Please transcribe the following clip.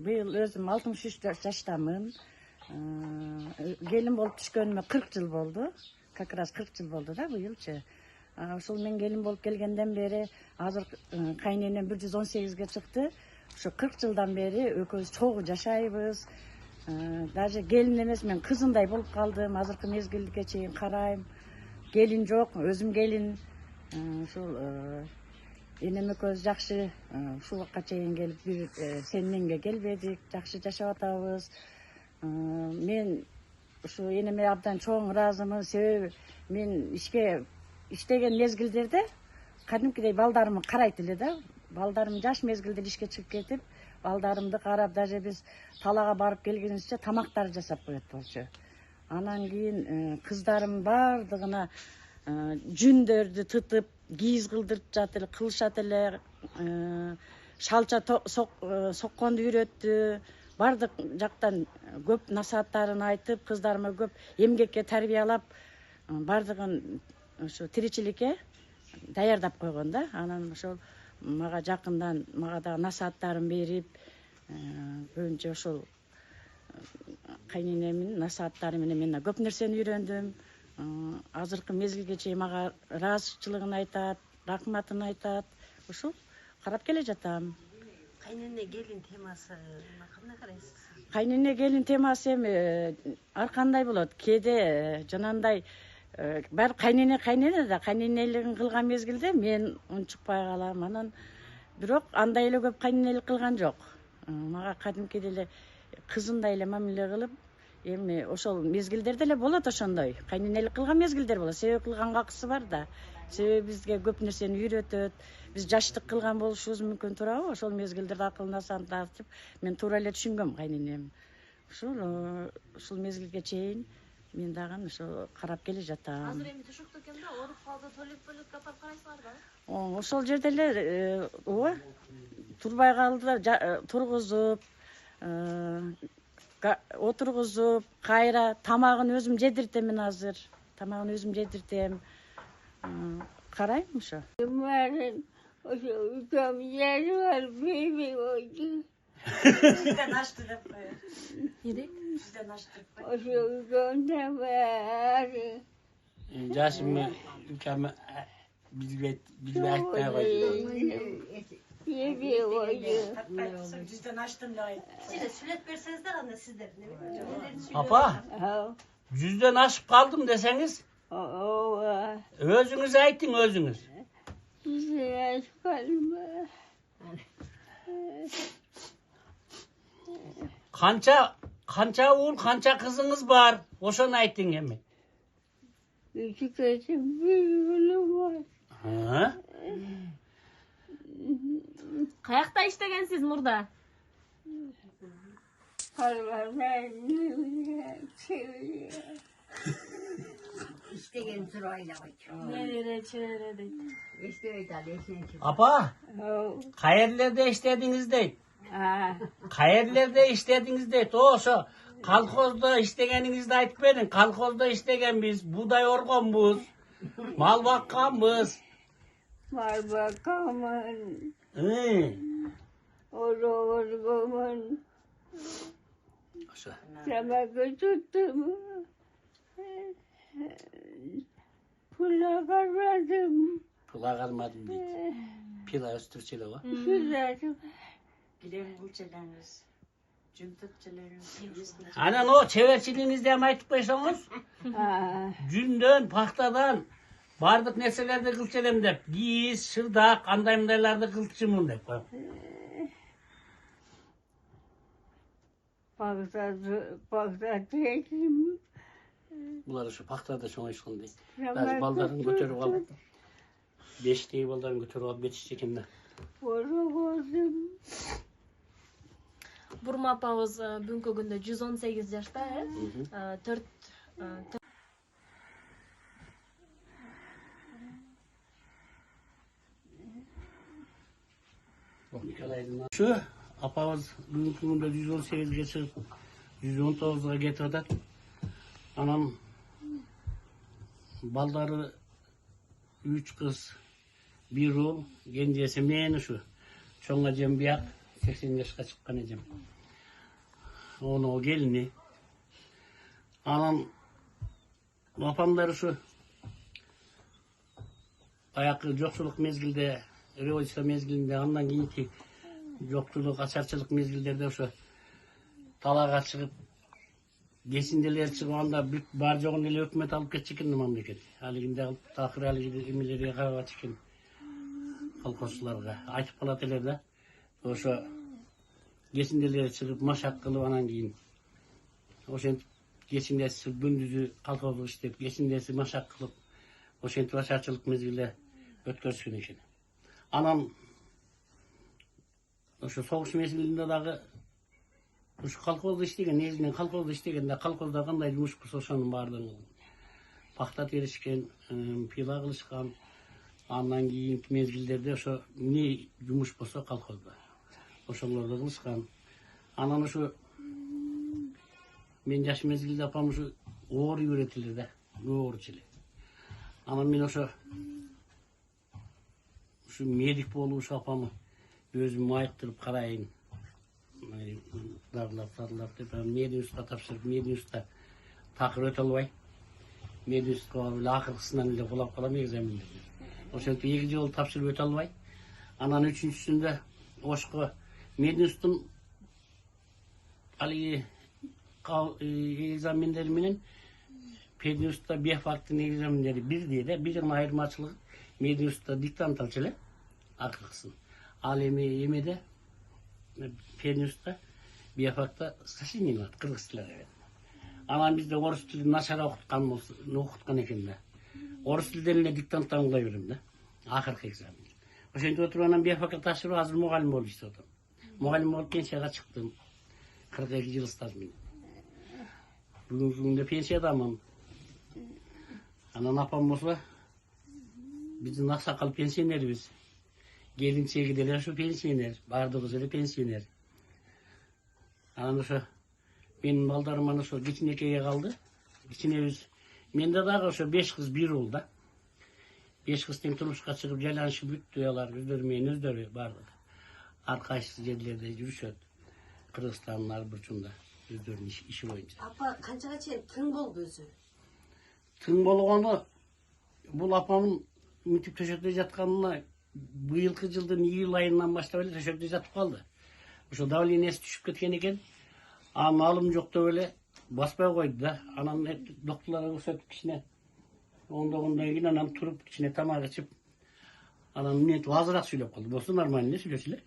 Быйыл өзüm 63 жаштамын. Gelin bolup түшкөнүмө 40 жыл болду. Как раз 40 жыл болду да быйылчы. Ошол мен gelin bolup келгенден бери азыр кайненем 118ге чыкты. Ошо 40 жылдан бери экөөбүз чогуу жашайбыз. Даже gelin эмес, мен кызындай болуп калдым. Азыркы мезгилге чейин карайм. Gelin жок, өзүм gelin. Ушул энем экөөбүз жакшы ушул убакка чейин келип бир сенменге келбедик. Жакшы жашап атабыз. Мен ушу энеме абдан чоң ыраазымын. Себеби мен иштеген мезгилдерде кадимкидей балдарымы карайт эле да. Балдарым жаш мезгилде ишке чыгып кетип, балдарымды карап, даже биз талага барып келгенибизче тамактар жасап коет болчу. Анан кийин кыздарым бардыгына жүндөрдү тытып, кийиз кылдырып жатыр, кылышат эле, шалча сокконду үйрөттү. Бардык жактан көп насааттарын айтып, кыздарыма көп эмгекке тарбиялап, бардыгын ошо тиричиликке даярдап койгон да. Анан ошол мага жакындан мага да насааттарын берип, көбүнчө ошол кайненемдин насааттары менен мен көп нерсени үйрөндүм. Азыркы мезгилге чейин мага ыраазычылыгын айтат, рахматын айтат. Ушул карап келе жатам. Кайнене келин темасы кандай карайсыз? Кайнене келин темасы эми ар кандай болот. Кээде жанагындай баары кайнене да кайненелигин кылган мезгилде мен унчукпай калам. Анан бирок андай эле көп кайненелик кылган жок. Мага кадимкидей эле кызындай эле мамиле кылып, эми ошол мезгилдерде эле болот ошондой. Кайненелик кылган мезгилдер болот. Себеби кылганга акысы бар да. Себеби бизге көп нерсени үйрөтөт. Биз жаштык кылган болушубуз мүмкүн туурабы? Ошол мезгилдерде акыл насааны тартып, мен туура эле түшүнгөм кайненем. Ушул мезгилге чейин мен дагы ошо карап келе жатам. Азыр эми түшүктү экен да, ооруп калды, туалетке апарып карайсыңар да? Ошол жерде эле ооба турбай калды, тургузуп, отургузуп, кайра тамагын өзүм жедиртем азыр. Тамагын өзүм жедиртем. Карайм ошо. Ошо үчөм жери бар, бейбей койду. Жүздөн ашты деп коет. Эмне? Жүздөн ашты деп коет. Ошо үчөмдө баары. Жашымы үчөм билбей айтпай койду. Бейбей койду. Жүздөн аштым деп айт. Силер сүйлөп берсеңиздер анда сиздер. Апа, жүздөн ашып калдым десеңиз, Ооба. өзүңүз айтың өзүңүз. Жүздөн ашканыма. Канча уул, канча кызыңыз бар? Ошону айтың эми. Үчү кызым, бир уулум бар. Каякта иштегенсиз мурда? İstegen sırayla koyuyor. Небере дейт. İsteydi aleyhine çık. Apa, kayerlerde işlediniz deyt. Kayerlerde işlediniz deyt. Ошо колхозда işlegeningizdi aytıp berin. Kolxozda işlegenbiz, buğday orgonbuz, mal bakkanbız. Mal bakamın. Orgomun. Ошо. Sabahı tuttum. Pula kalmadım. Pula kalmadım deyt. Pila östürçeli o. Güzeldim. Gidelim bulçalarınız. Cümtükçeleriniz. Anan o çeverçiliğinizde hem aytıp koysanız. Жүндөн, пахтадан бардык нерселерди кылчелем деп. Кийиз, шырдак, андай мындайларды кылчымын деп коем. Paksat yedim. Булар ошо пахтада чоңоюшкан дейт. Даже балдарын көтөрүп алып, бештеги балдарын көтөрүп алып кетишчү экен да. Orgomun. Бурма апабыз бүгүнкү күндө 118 жашта, 4 Şu apamız бүгүнкү күндө 118'ge чыгып, 119'a кетип атат. Анан балдары 3 кыз, 1 уул, кенжеси мен ушу. Чоң эжем бияк 80 жашка чыккан эжем. Onu o gelini. Anam apamları şu ayakı yoksulluk mezgilde, revolüsyon mezgilinde, ondan keyinki yoksulluk, açarçılık mezgillerde şu talağa çıkıp gesindeler çıkıp bar жоғын ele hükümet alıp geçikin memleket. Haliginde alıp takır haliginde emeleriye kava çıkın kolkosçularga aytıp kalateler de oşo gesindeler çıkıp maşak kılıp anan keyin oşentip gesindesi gündüzü kolkozluk işlep gesindesi maşak kılıp oşentip açarçılık mezgilde ötkөрүшкөн eкен. Anam oşo soğuş mezgilinde dagы Uş kolkozda işlegen, negizинен kolkozda işlegende, kolkozda kандай jumuş kılsa oşonun bardığını pakta terişken, pila kılışkan, andan kийинки mezgilderde oşo ne jumuş bolsa kolkozda. Oşolordu kılışkan. Anan oşo men jaş mezgilde apam oşo oor үйрөтүлөр да, оорчулук. Анан мен oşo медик болуп апамы өзүм айыктырып карайын. Darlar деп медиуста тапшырып медиуста такыр өтө албай медиуска эле акыркысынан эле кулап калам экзамендерге ошентип 2 жолу тапшырып өтө албай анан 3-сүндө ошко медиустун алиги экзамендери менен педиуста биофактын экзамендери бирдей да бир гана айырмачылыгы медиуста диктант алчу эле акыркысын ал эми эмеде Педиуста, биофакта сочинение var, kırgız tilleri. Anam bizde orus tilini начар okutkan eкен de. Orus tillerine diktanttан kılay verim de. Akırkı egzamin. Oşentip oturup anam biofakta taşırıp hazır muğalim olup işte otum. Muğalim olup pensiyaga çıktım. 42 yıl stajmen. Bugünkü günde pensiyadamın. Anan apam olsa bizim aksakal pensiyonerimiz. Gelinçegideler şu pensiyoner, bardığız öyle pensiyoner. Anan oşo benim baldarım ana oşo Giçinekeye kaldı. Giçinebиз mende dagы oşo 5 kız 1 oğul da. 5 kız teң turmuşka çıkıp jaylanışıp büttü yalar özleri menен özleri bardık. Arkaysiz yerlerde yürüşöt. Kırgızstandın ar burçunda özlerinin işi boyunca. Apa kançaga чейин тың болду өзү? Tın болгону бул апамын мынтип төшөктө жатканына быйылкы жылдын июль айынан баштап эле төшөктө жатып калды. Ошо давлениеси түшүп кеткен экен. Малым жок деп эле баспай койду да. Анан доктурларга көрсөтүп кичине ондогондон кийин анан туруп кичине тамак ичип анан эмнетип азыраак сүйлөп калды. Болсо нормально сүйлөчү эле.